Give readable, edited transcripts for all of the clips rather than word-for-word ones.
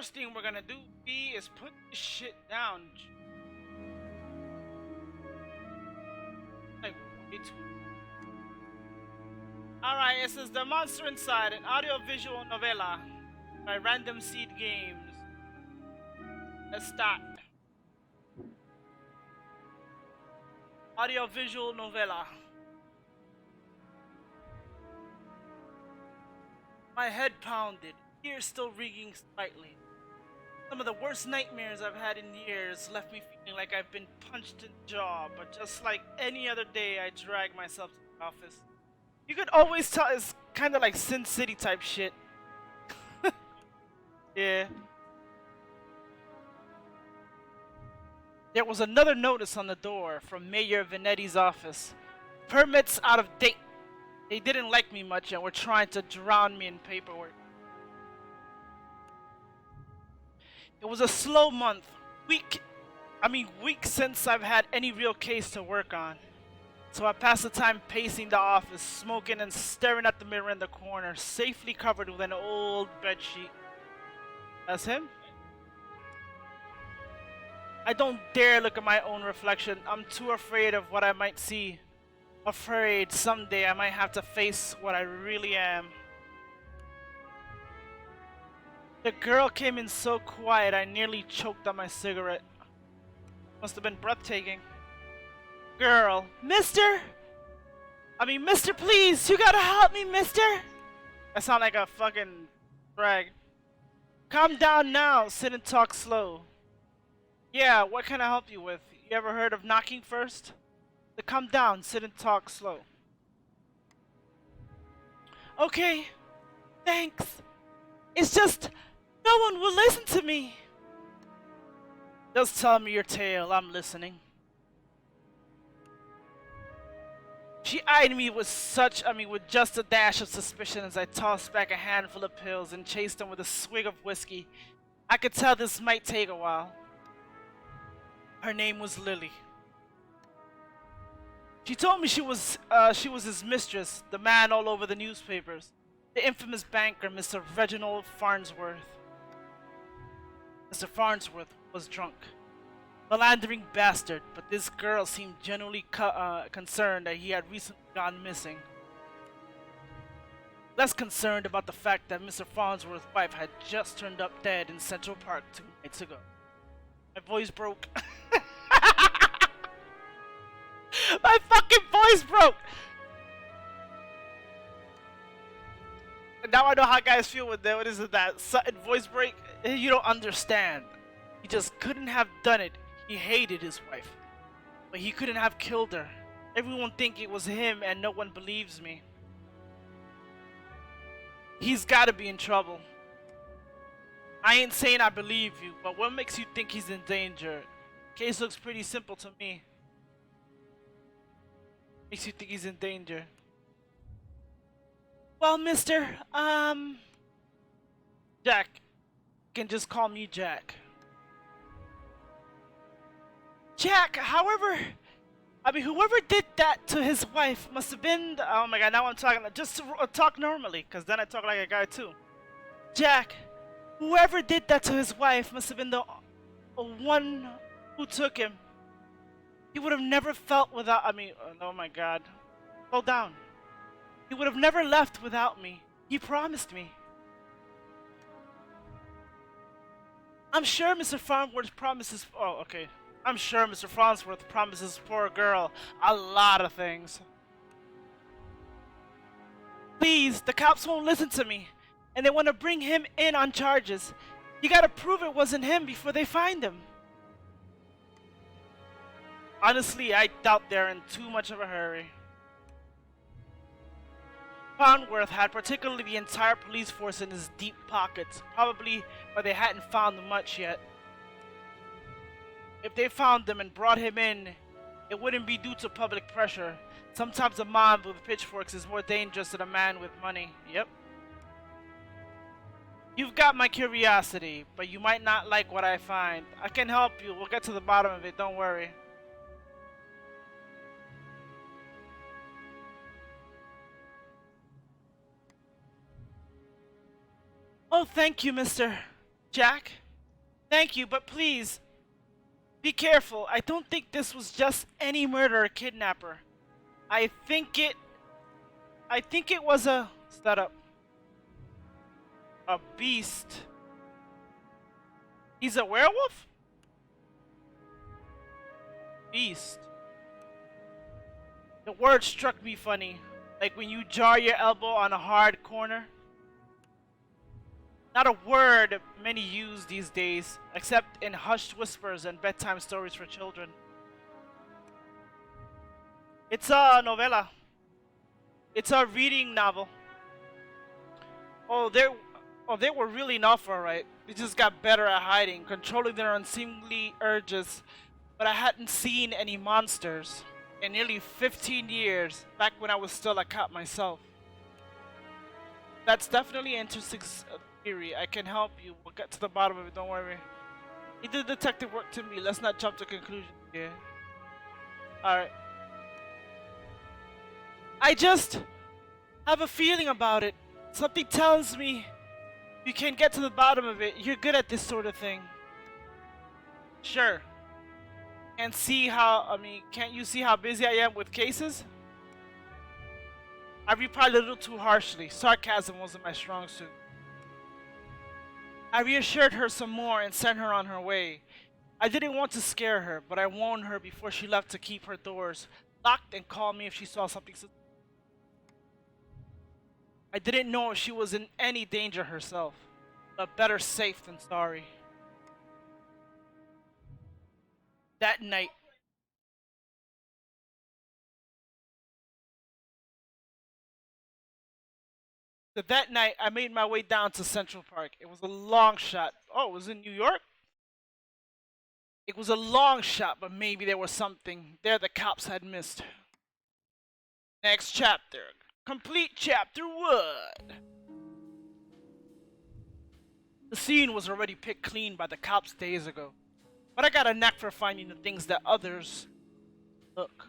first thing we're gonna do, B, is put this shit down. Like, it's... Alright, it says The Monster Inside, an audio-visual novella by Random Seed Games. Let's start. Audio-visual novella. My head pounded, ears still ringing slightly. Some of the worst nightmares I've had in years left me feeling like I've been punched in the jaw, but just like any other day, I dragged myself to the office. You could always tell it's kind of like Sin City type shit. Yeah. There was another notice on the door from Mayor Vanetti's office. Permits out of date. They didn't like me much and were trying to drown me in paperwork. It was a slow month. Weeks since I've had any real case to work on. So I passed the time pacing the office, smoking and staring at the mirror in the corner, safely covered with an old bedsheet. That's him? I don't dare look at my own reflection. I'm too afraid of what I might see. Afraid someday I might have to face what I really am. The girl came in so quiet I nearly choked on my cigarette. Must have been breathtaking. Girl, mister, please, you gotta help me, mister. I sound like a fucking brag. Calm down now, sit and talk slow. Yeah, what can I help you with? You ever heard of knocking first? So calm down, sit and talk slow. Okay, thanks. It's just, no one will listen to me. Just tell me your tale, I'm listening. She eyed me with with just a dash of suspicion as I tossed back a handful of pills and chased them with a swig of whiskey. I could tell this might take a while. Her name was Lily. She told me she was his mistress, the man all over the newspapers, the infamous banker, Mr. Reginald Farnsworth. Mr. Farnsworth was drunk. Melandering bastard, but this girl seemed genuinely concerned that he had recently gone missing. Less concerned about the fact that Mr. Farnsworth's wife had just turned up dead in Central Park 2 nights ago. My voice broke. My fucking voice broke! And now I know how guys feel with that. What is it, that sudden voice break? You don't understand. He just couldn't have done it. He hated his wife. But he couldn't have killed her. Everyone think it was him and no one believes me. He's gotta be in trouble. I ain't saying I believe you, but what makes you think he's in danger? Case looks pretty simple to me. Makes you think he's in danger. Well, mister, Jack. You can just call me Jack. Jack, however, whoever did that to his wife must have been, oh my god, now I'm talking, just to talk normally, because then I talk like a guy too. Jack, whoever did that to his wife must have been the one who took him. He would have never felt without, oh my god. Slow down. He would have never left without me. He promised me. I'm sure Mr. Farnsworth promises, oh, okay. I'm sure Mr. Farnsworth promises poor girl a lot of things. Please, the cops won't listen to me, and they want to bring him in on charges. You gotta prove it wasn't him before they find him. Honestly, I doubt they're in too much of a hurry. Farnsworth had particularly the entire police force in his deep pockets, probably where they hadn't found much yet. If they found him and brought him in, it wouldn't be due to public pressure. Sometimes a mob with pitchforks is more dangerous than a man with money. Yep. You've got my curiosity, but you might not like what I find. I can help you. We'll get to the bottom of it, don't worry. Oh, thank you, mister. Jack, thank you, but please, be careful. I don't think this was just any murder or kidnapper. I think it... I think it was a... setup. A beast. He's a werewolf? Beast. The word struck me funny. Like when you jar your elbow on a hard corner. Not a word many use these days, except in hushed whispers and bedtime stories for children. It's a novella. It's a reading novel. Oh, they were really enough, alright. They just got better at hiding, controlling their unseemly urges. But I hadn't seen any monsters in nearly 15 years, back when I was still a cop myself. That's definitely an interesting theory. I can help you. We'll get to the bottom of it, don't worry. He did detective work to me. Let's not jump to conclusions here. Alright. I just have a feeling about it. Something tells me you can get to the bottom of it. You're good at this sort of thing. Sure. Can't you see how busy I am with cases? I replied a little too harshly. Sarcasm wasn't my strong suit. I reassured her some more and sent her on her way. I didn't want to scare her, but I warned her before she left to keep her doors locked and call me if she saw something. I didn't know if she was in any danger herself, but better safe than sorry. That night, I made my way down to Central Park. It was a long shot. Oh, it was in New York? It was a long shot, but maybe there was something there the cops had missed. Next chapter. Complete chapter 1. The scene was already picked clean by the cops days ago. But I got a knack for finding the things that others look.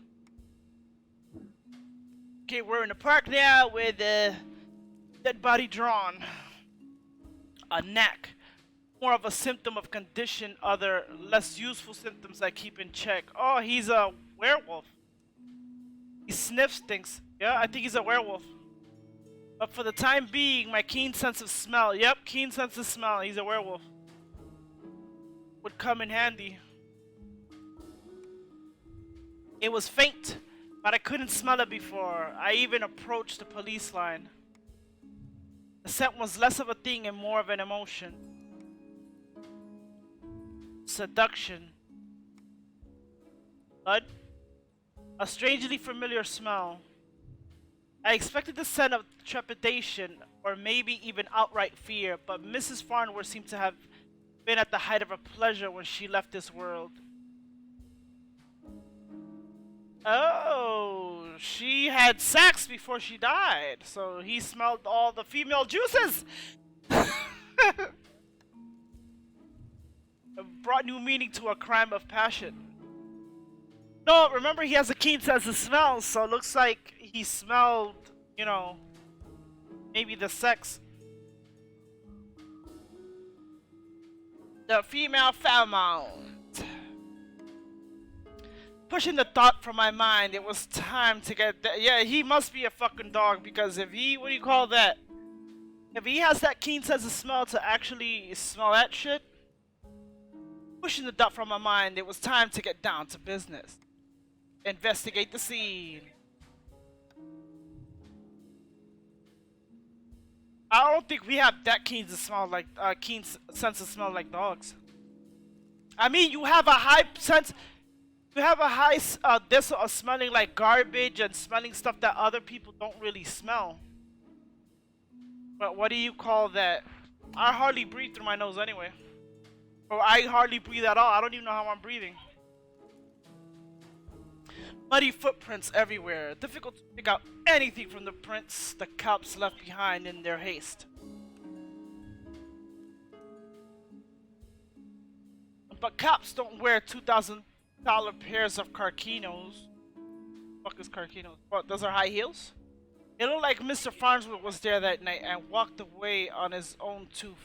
Okay, we're in the park now with a dead body drawn. A knack. More of a symptom of condition, other less useful symptoms I keep in check. Oh, he's a werewolf. He sniffs things. Yeah, I think he's a werewolf. But for the time being, my keen sense of smell. Yep, keen sense of smell. He's a werewolf. Would come in handy. It was faint, but I couldn't smell it before I even approached the police line. The scent was less of a thing and more of an emotion. Seduction. Blood? A strangely familiar smell. I expected the scent of trepidation or maybe even outright fear, but Mrs. Farnworth seemed to have been at the height of her pleasure when she left this world. Oh, she had sex before she died, so he smelled all the female juices. It brought new meaning to a crime of passion. No, remember he has a keen sense of smell, so it looks like he smelled, you know, maybe the sex. The female pheromone. Pushing the thought from my mind, it was time to get that. Yeah, he must be a fucking dog, because if he, what do you call that? If he has that keen sense of smell to actually smell that shit. Pushing the thought from my mind, it was time to get down to business. Investigate the scene. I don't think we have that keen to smell like keen sense of smell like dogs. I mean, you have a high sense. You have a high this of smelling like garbage and smelling stuff that other people don't really smell. But what do you call that? I hardly breathe through my nose anyway. Or I hardly breathe at all. I don't even know how I'm breathing. Muddy footprints everywhere. Difficult to pick out anything from the prints the cops left behind in their haste. But cops don't wear $2,000 pairs of Carquinos. Fuck is Carquinos? What, those are high heels? It looked like Mr. Farnsworth was there that night and walked away on his own too.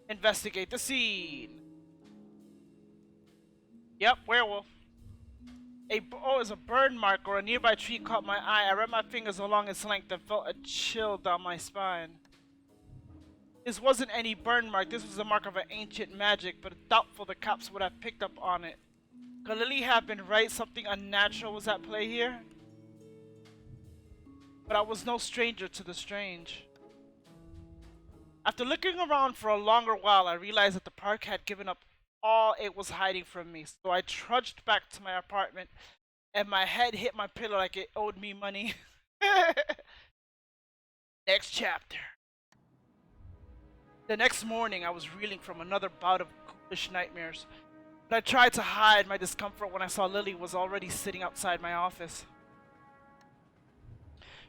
Investigate the scene. Yep, werewolf. It's a burn mark or a nearby tree caught my eye. I ran my fingers along its length and felt a chill down my spine. This wasn't any burn mark, this was the mark of an ancient magic, but doubtful the cops would have picked up on it. Could Lily have been right? Something unnatural was at play here? But I was no stranger to the strange. After looking around for a longer while, I realized that the park had given up all it was hiding from me, so I trudged back to my apartment and my head hit my pillow like it owed me money. Next chapter. The next morning, I was reeling from another bout of ghoulish nightmares, but I tried to hide my discomfort when I saw Lily was already sitting outside my office.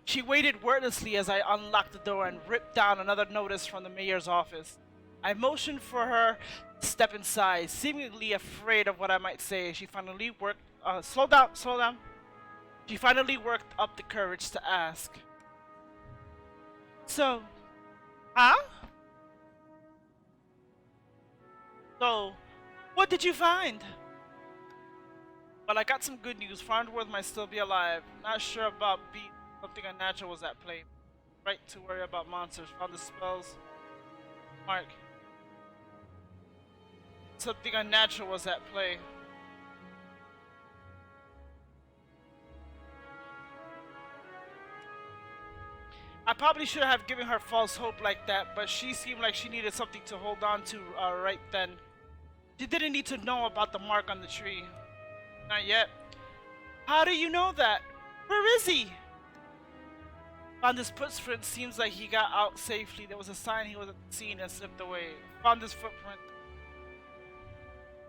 She waited wordlessly as I unlocked the door and ripped down another notice from the mayor's office. I motioned for her to step inside, seemingly afraid of what I might say. She finally slow down. She finally worked up the courage to ask. So, what did you find? Well, I got some good news. Farnsworth might still be alive. Not sure about beat. Something unnatural was at play. Right to worry about monsters. Found the spells. Mark. Something unnatural was at play. I probably should have given her false hope like that, but she seemed like she needed something to hold on to right then. She didn't need to know about the mark on the tree. Not yet. How do you know that? Where is he? Found his footprint. Seems like he got out safely. There was a sign he wasn't seen and slipped away. Found his footprint.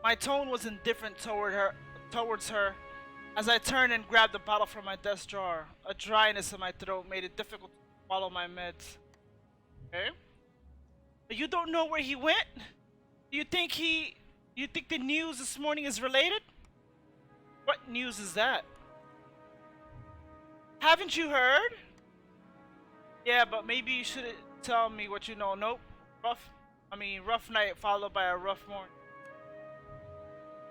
My tone was indifferent towards her as I turned and grabbed the bottle from my desk drawer. A dryness in my throat made it difficult to swallow my meds. Okay. But you don't know where he went? Do you think the news this morning is related? What news is that? Haven't you heard? Yeah, but maybe you shouldn't tell me what you know. Nope. Rough night followed by a rough morning.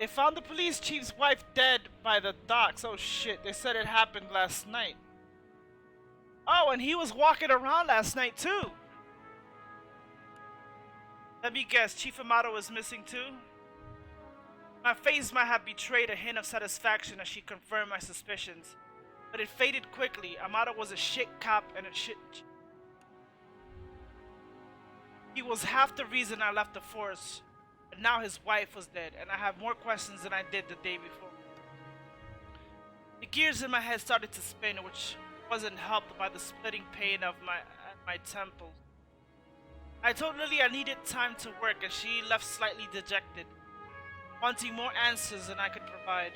They found the police chief's wife dead by the docks. Oh shit, they said it happened last night. Oh, and he was walking around last night too. Let me guess, Chief Amato is missing too? My face might have betrayed a hint of satisfaction as she confirmed my suspicions. But it faded quickly. Amato was a shit cop and a shit... He was half the reason I left the force. But now his wife was dead, and I have more questions than I did the day before. The gears in my head started to spin, which wasn't helped by the splitting pain of my temples. I told Lily I needed time to work, and she left slightly dejected, wanting more answers than I could provide.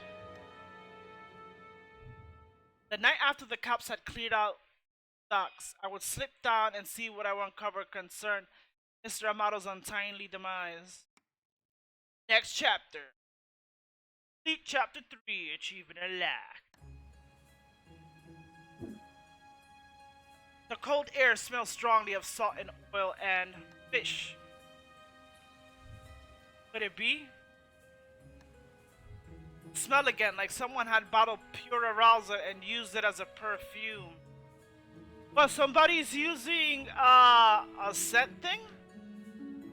The night after the cops had cleared out docks, I would slip down and see what I would uncover concerned Mr. Amato's untimely demise. Next chapter. Complete chapter 3, Achievement Unlocked. The cold air smells strongly of salt and oil and fish. Could it be? Smell again, like someone had bottled pure arousal and used it as a perfume. But somebody's using a scent thing?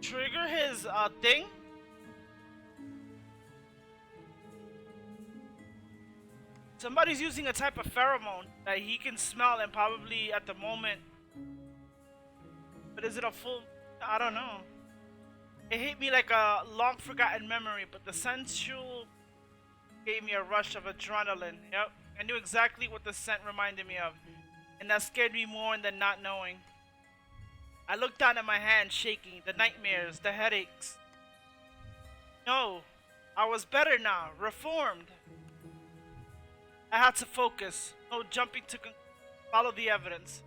Trigger his thing? Somebody's using a type of pheromone that he can smell and probably at the moment. But is it a full... I don't know. It hit me like a long forgotten memory, but the sensual gave me a rush of adrenaline. Yep, I knew exactly what the scent reminded me of, and that scared me more than not knowing. I looked down at my hand, shaking, the nightmares, the headaches. No, I was better now, reformed. I had to focus, no jumping to follow the evidence,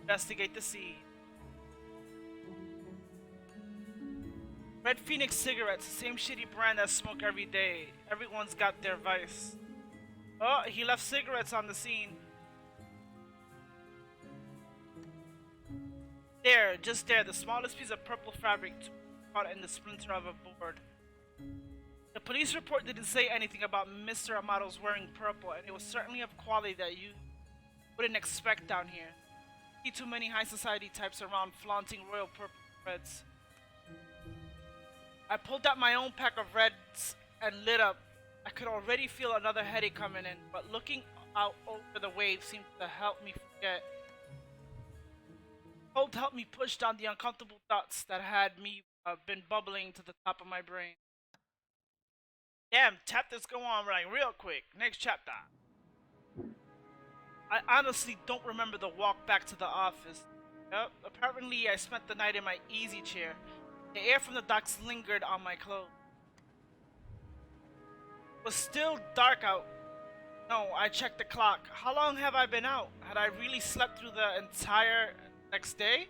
investigate the scene. Red Phoenix cigarettes, the same shitty brand I smoke every day. Everyone's got their vice. Oh, he left cigarettes on the scene. There, just there, the smallest piece of purple fabric caught in the splinter of a board. The police report didn't say anything about Mr. Amato's wearing purple, and it was certainly of quality that you wouldn't expect down here. See too many high society types around flaunting royal purple reds. I pulled out my own pack of reds and lit up. I could already feel another headache coming in, but looking out over the waves seemed to help me forget. Cold helped me push down the uncomfortable thoughts that had me been bubbling to the top of my brain. Damn, chapters go on like real quick. Next chapter. I honestly don't remember the walk back to the office. Yep, apparently I spent the night in my easy chair. The air from the docks lingered on my clothes. It was still dark out. No, I checked the clock. How long have I been out? Had I really slept through the entire next day?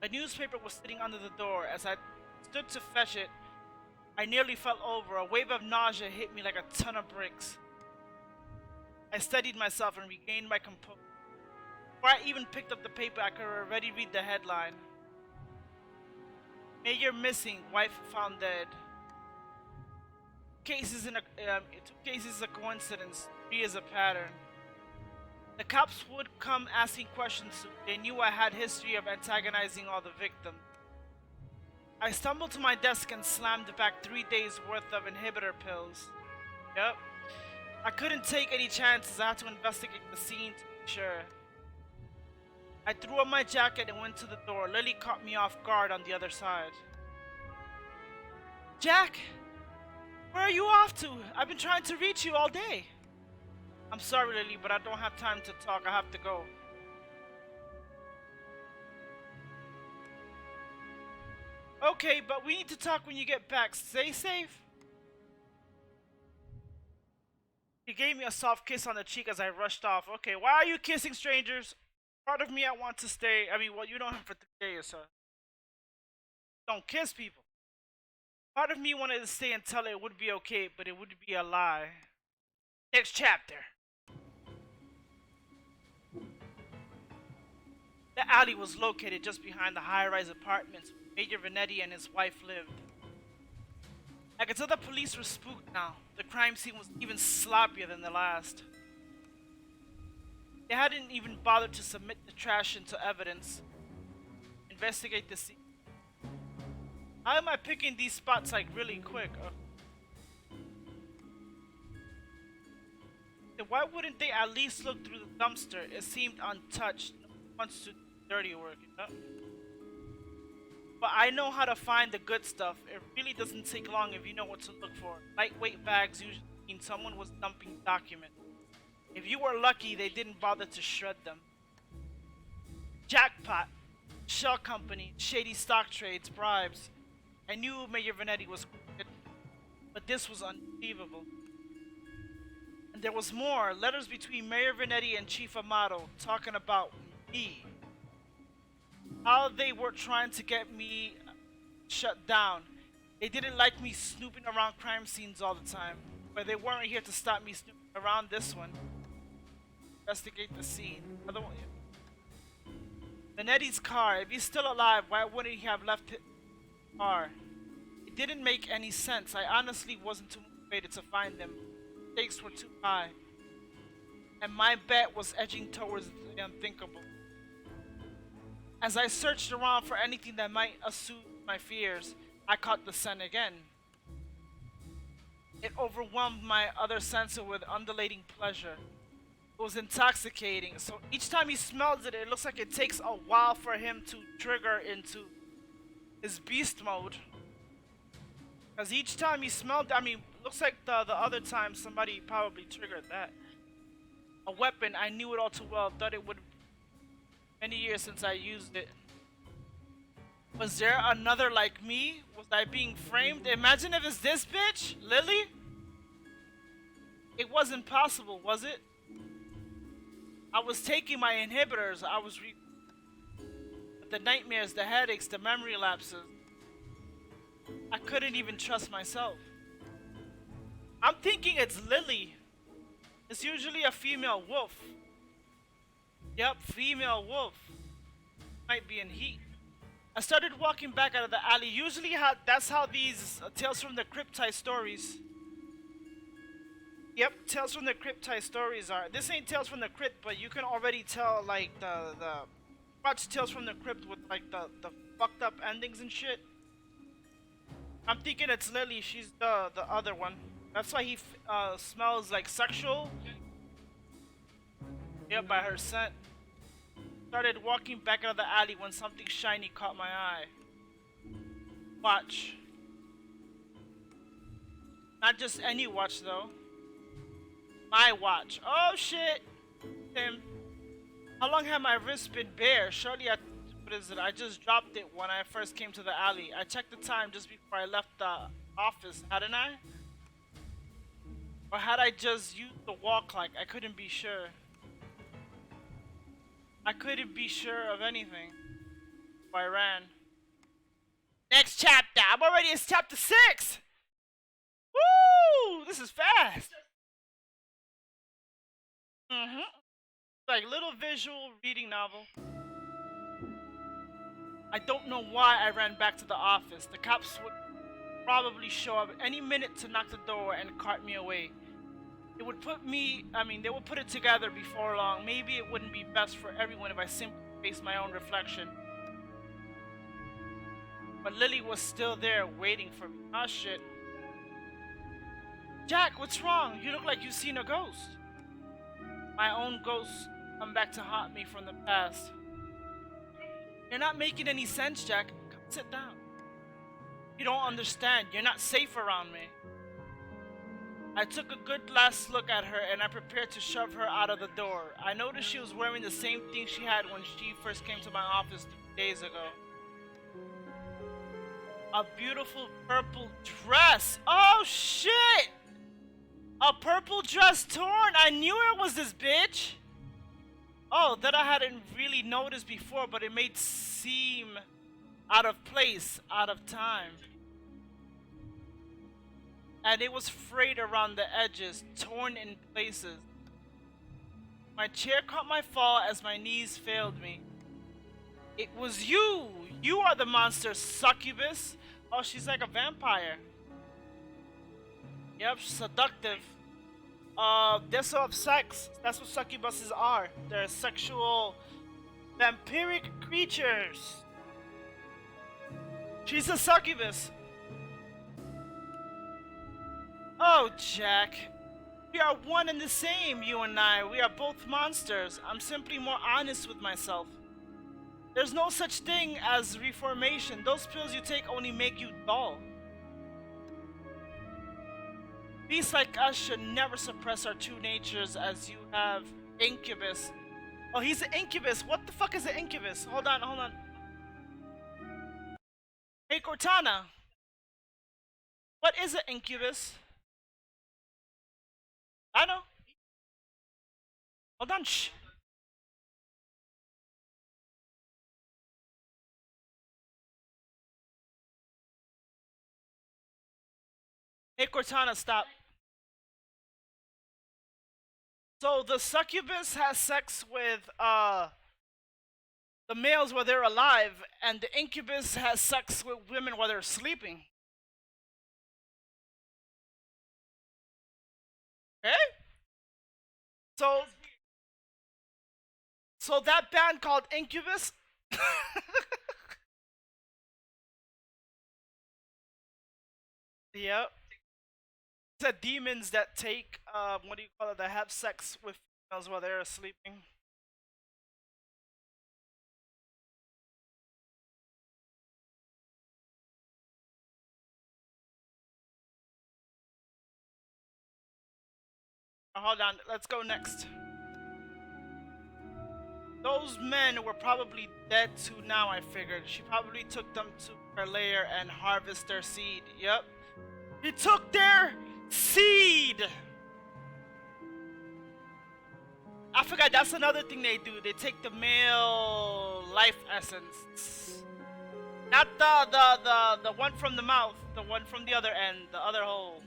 A newspaper was sitting under the door. As I stood to fetch it, I nearly fell over. A wave of nausea hit me like a ton of bricks. I steadied myself and regained my composure. Before I even picked up the paper, I could already read the headline. Mayor missing, wife found dead. Two cases is a coincidence, 3 is a pattern. The cops would come asking questions soon. They knew I had history of antagonizing all the victims. I stumbled to my desk and slammed back 3 days worth of inhibitor pills. Yep. I couldn't take any chances. I had to investigate the scene to be sure. I threw on my jacket and went to the door. Lily caught me off guard on the other side. Jack! Where are you off to? I've been trying to reach you all day. I'm sorry, Lily, but I don't have time to talk. I have to go. Okay, but we need to talk when you get back. Stay safe. He gave me a soft kiss on the cheek as I rushed off. Okay, why are you kissing strangers? Part of me, I want to stay. I mean, well, you know him for 3 days, so don't kiss people. Part of me wanted to stay and tell her it would be okay, but it would be a lie. Next chapter. The alley was located just behind the high-rise apartments where Major Venetti and his wife lived. I could tell the police were spooked now. The crime scene was even sloppier than the last. They hadn't even bothered to submit the trash into evidence. Investigate the scene. How am I picking these spots like really quick? Why wouldn't they at least look through the dumpster? It seemed untouched. No one wants to do dirty work, you know? But I know how to find the good stuff. It really doesn't take long if you know what to look for. Lightweight bags usually mean someone was dumping documents. If you were lucky, they didn't bother to shred them. Jackpot, shell company, shady stock trades, bribes. I knew Mayor Venetti was crooked, but this was unbelievable. And there was more. Letters between Mayor Venetti and Chief Amato talking about me. How they were trying to get me shut down. They didn't like me snooping around crime scenes all the time, but they weren't here to stop me snooping around this one. Investigate the scene. Otherwise, Venetti's car. If he's still alive, why wouldn't he have left his car? It didn't make any sense. I honestly wasn't too motivated to find them. Stakes were too high, and my bet was edging towards the unthinkable. As I searched around for anything that might assuage my fears, I caught the scent again. It overwhelmed my other senses with undulating pleasure. It was intoxicating, so each time he smells it, it looks like it takes a while for him to trigger into his beast mode. Because each time he smelled, I mean, looks like the other time somebody probably triggered that. A weapon, I knew it all too well, thought it would many years since I used it. Was there another like me? Was I being framed? Imagine if it's this bitch, Lily? It wasn't possible, was it? I was taking my inhibitors, but the nightmares, the headaches, the memory lapses. I couldn't even trust myself. I'm thinking it's Lily. It's usually a female wolf. Yep, female wolf. Might be in heat. I started walking back out of the alley. Usually, that's how these Tales from the Crypt type stories. Yep, Tales from the Crypt type stories are. This ain't Tales from the Crypt, but you can already tell like the watch Tales from the Crypt with like the fucked up endings and shit. I'm thinking it's Lily. She's the other one. That's why he smells like sexual. Yep, by her scent. Started walking back out of the alley when something shiny caught my eye. Watch. Not just any watch though. My watch. Oh shit! Tim. How long have my wrist been bare? Surely what is it? I just dropped it when I first came to the alley. I checked the time just before I left the office, hadn't I? Or had I just used the wall clock? I couldn't be sure. I couldn't be sure of anything. So I ran. Next chapter! I'm already in chapter 6! Woo! This is fast! Like little visual reading novel. I don't know why I ran back to the office. The cops would probably show up any minute to knock the door and cart me away. It would they would put it together before long. Maybe it wouldn't be best for everyone if I simply faced my own reflection. But Lily was still there waiting for me. Oh shit. Jack, what's wrong? You look like you've seen a ghost. My own ghosts come back to haunt me from the past. You're not making any sense, Jack. Come sit down. You don't understand. You're not safe around me. I took a good last look at her and I prepared to shove her out of the door. I noticed she was wearing the same thing she had when she first came to my office 3 days ago. A beautiful purple dress. Oh shit! A purple dress torn. I knew it was this bitch. Oh, that I hadn't really noticed before, but it made seem out of place, out of time. And it was frayed around the edges, torn in places. My chair caught my fall as my knees failed me. It was you! You are the monster, succubus! Oh, she's like a vampire. Yep, seductive. They're so of sex. That's what succubuses are. They're sexual, vampiric creatures. She's a succubus. Oh, Jack. We are one and the same, you and I. We are both monsters. I'm simply more honest with myself. There's no such thing as reformation. Those pills you take only make you dull. Beasts like us should never suppress our true natures as you have incubus. Oh, he's an incubus. What the fuck is an incubus? Hold on. Hey, Cortana. What is an incubus? I know. Hold on, shh. Hey, Cortana, stop. So the succubus has sex with the males while they're alive, and the incubus has sex with women while they're sleeping. Okay? So that band called Incubus. Yep. The demons that take what do you call it? That have sex with females while they're sleeping. Hold on, let's go next. Those men were probably dead too now, I figured. She probably took them to her lair and harvest their seed. Yep. He took their seed! I forgot, that's another thing they do. They take the male life essence. Not the one from the mouth, the one from the other end, the other hole.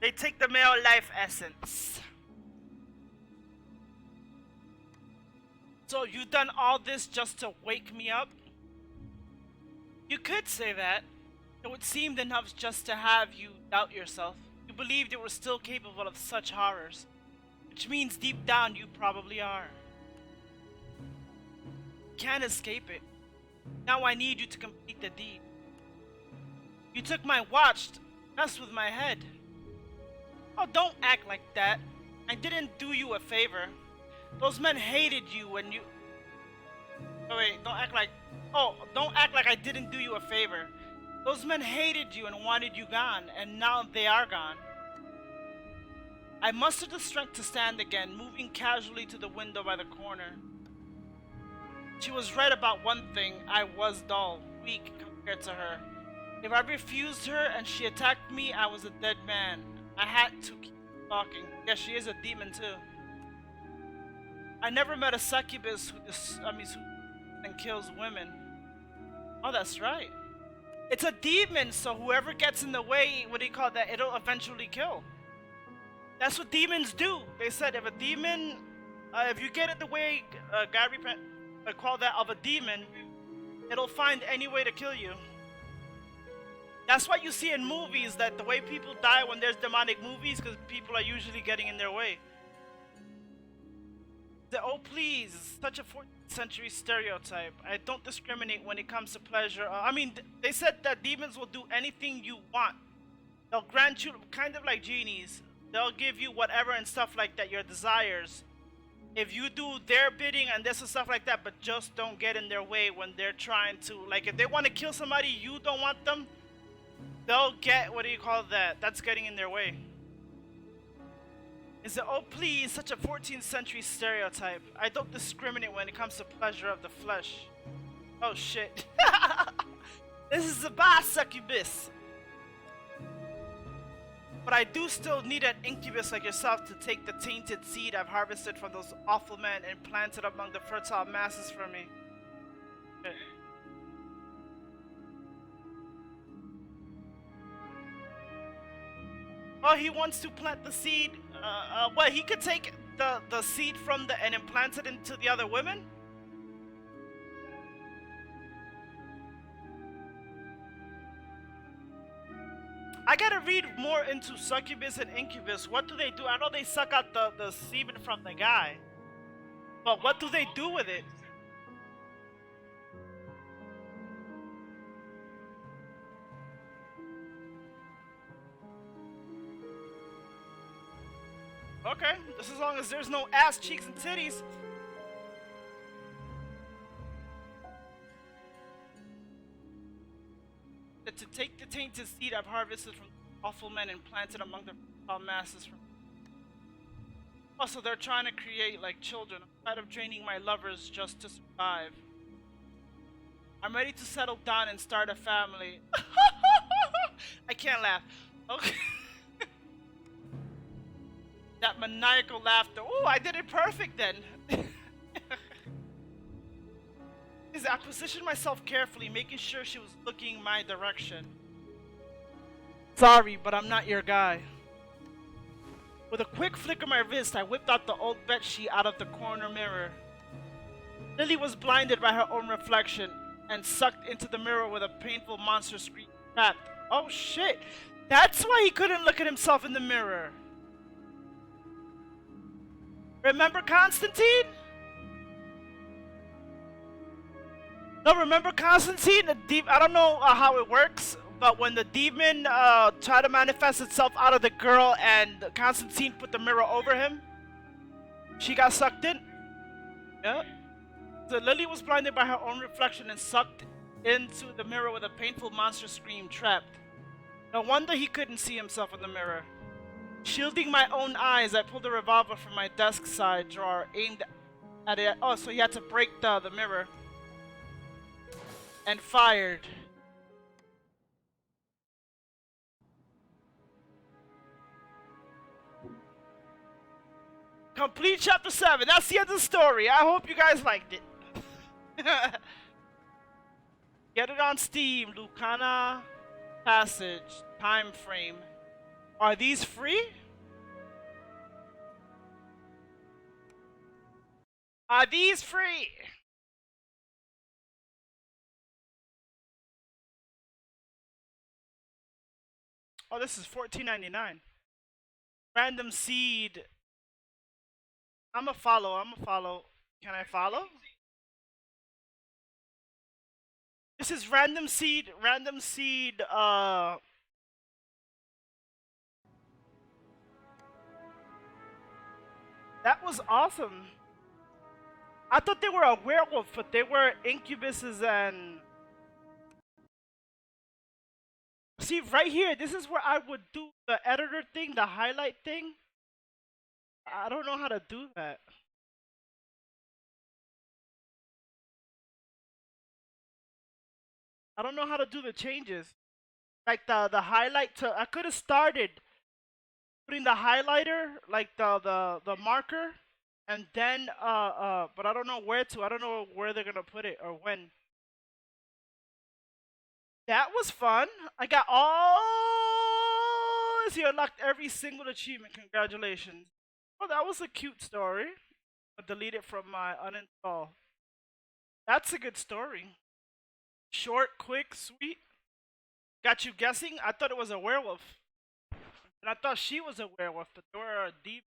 They take the male life essence. So you done all this just to wake me up? You could say that. It would seem enough just to have you doubt yourself. You believed you were still capable of such horrors, which means deep down you probably are. Can't escape it. Now I need you to complete the deed. You took my watch, messed with my head. Oh, don't act like that. I didn't do you a favor. Those men hated you when you... Oh wait, don't act like... Oh, don't act like I didn't do you a favor. Those men hated you and wanted you gone, and now they are gone. I mustered the strength to stand again, moving casually to the window by the corner. She was right about one thing. I was dull, weak compared to her. If I refused her and she attacked me, I was a dead man. I had to keep talking. Yeah, she is a demon too. I never met a succubus who and kills women. Oh, that's right. It's a demon, so whoever gets in the way, what do you call that? It'll eventually kill. That's what demons do. They said if a demon, if you get in the way, call that of a demon, it'll find any way to kill you. That's why you see in movies that the way people die when there's demonic movies, because people are usually getting in their way. Oh please, such a 14th century stereotype. I don't discriminate when it comes to pleasure. They said that demons will do anything you want. They'll grant you, kind of like genies. They'll give you whatever and stuff like that, your desires. If you do their bidding and this and stuff like that, but just don't get in their way when they're trying to, like if they want to kill somebody, you don't want them, they'll get, what do you call that? That's getting in their way. Is it, oh please, such a 14th century stereotype. I don't discriminate when it comes to pleasure of the flesh. Oh shit. This is a boss succubus. But I do still need an incubus like yourself to take the tainted seed I've harvested from those awful men and plant it among the fertile masses for me. Okay. Oh, he wants to plant the seed. What, he could take the seed from the and implant it into the other women? I gotta read more into succubus and incubus. What do they do? I know they suck out the semen from the guy. But what do they do with it? Okay, just as long as there's no ass, cheeks, and titties. To take the tainted seed I've harvested from awful men and plant it among the masses. Also, they're trying to create like children. I'm tired of draining my lovers just to survive. I'm ready to settle down and start a family. I can't laugh. Okay. That maniacal laughter. Oh, I did it perfect then. I positioned myself carefully, making sure she was looking my direction. Sorry, but I'm not your guy. With a quick flick of my wrist, I whipped out the old bedsheet out of the corner mirror. Lily was blinded by her own reflection and sucked into the mirror with a painful monster scream. Trapped. Oh shit! That's why he couldn't look at himself in the mirror. Remember Constantine? No, remember Constantine? I don't know how it works, but when the demon tried to manifest itself out of the girl and Constantine put the mirror over him, she got sucked in. Yeah. So Lily was blinded by her own reflection and sucked into the mirror with a painful monster scream. Trapped. No wonder he couldn't see himself in the mirror. Shielding my own eyes, I pulled a revolver from my desk side drawer, aimed at it. Oh, so he had to break the mirror. And fired. Complete chapter 7. That's the end of the story. I hope you guys liked it. Get it on Steam. Lucana Passage. Time frame. Are these free? Are these free? Oh, this is $14.99. Random seed. I'm a follow. I'm a follow. Can I follow? This is random seed. Random seed. That was awesome. I thought they were a werewolf, but they were incubuses and. See, right here, this is where I would do the editor thing, the highlight thing. I don't know how to do that. I don't know how to do the changes. Like the highlight to I could have started putting the highlighter, like the marker, and then but I don't know where to. I don't know where they're gonna put it or when. That was fun. I got all. You unlocked every single achievement. Congratulations. Oh, that was a cute story. I'll delete it from my uninstall. That's a good story. Short, quick, sweet. Got you guessing. I thought it was a werewolf, and I thought she was a werewolf, but they were a deep